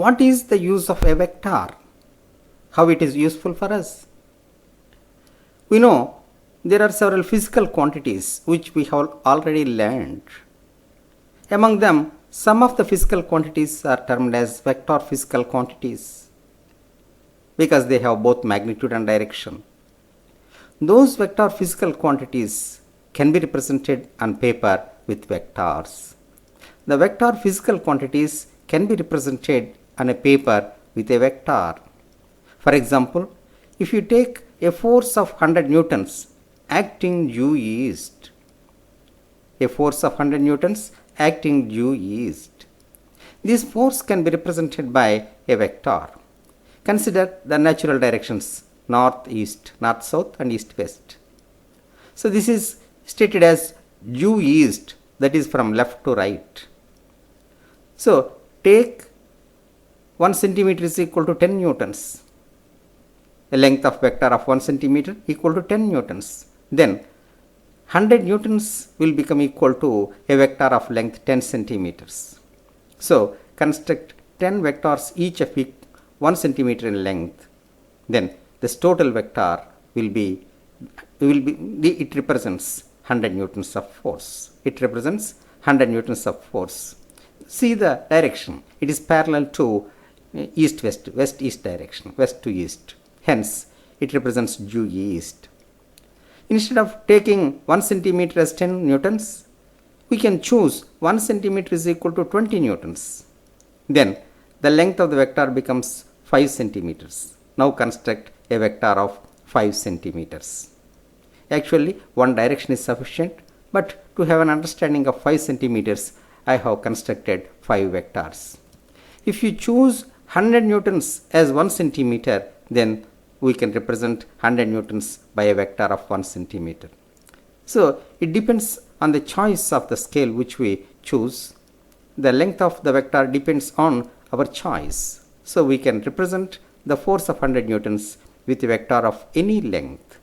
What is the use of a vector? How it is useful for us? We know there are several physical quantities which we have already learned. Among them, some of the physical quantities are termed as vector physical quantities because they have both magnitude and direction. Those vector physical quantities can be represented on paper with vectors. The vector physical quantities can be represented on a paper with a vector. For example, if you take a force of 100 newtons acting due east, a force of 100 newtons acting due east, this force can be represented by a vector. Consider the natural directions north east, north south and east west. So this is stated as due east, that is from left to right. So take 1 centimeter is equal to 10 newtons. A length of vector of 1 centimeter equal to 10 newtons. Then 100 newtons will become equal to a vector of length 10 centimeters. So construct 10 vectors each of 1 centimeter in length. Then this total vector it represents 100 newtons of force. It represents 100 newtons of force. See the direction. It is parallel to east-west, west-east direction, west to east. Hence, it represents due east. Instead of taking 1 centimeter as 10 newtons, we can choose 1 centimeter is equal to 20 newtons. Then, the length of the vector becomes 5 centimeters. Now construct a vector of 5 centimeters. Actually, one direction is sufficient, but to have an understanding of 5 centimeters, I have constructed 5 vectors. If you choose 100 newtons as 1 centimeter, then we can represent 100 newtons by a vector of 1 centimeter. So it depends on the choice of the scale which we choose. The length of the vector depends on our choice. So we can represent the force of 100 newtons with a vector of any length.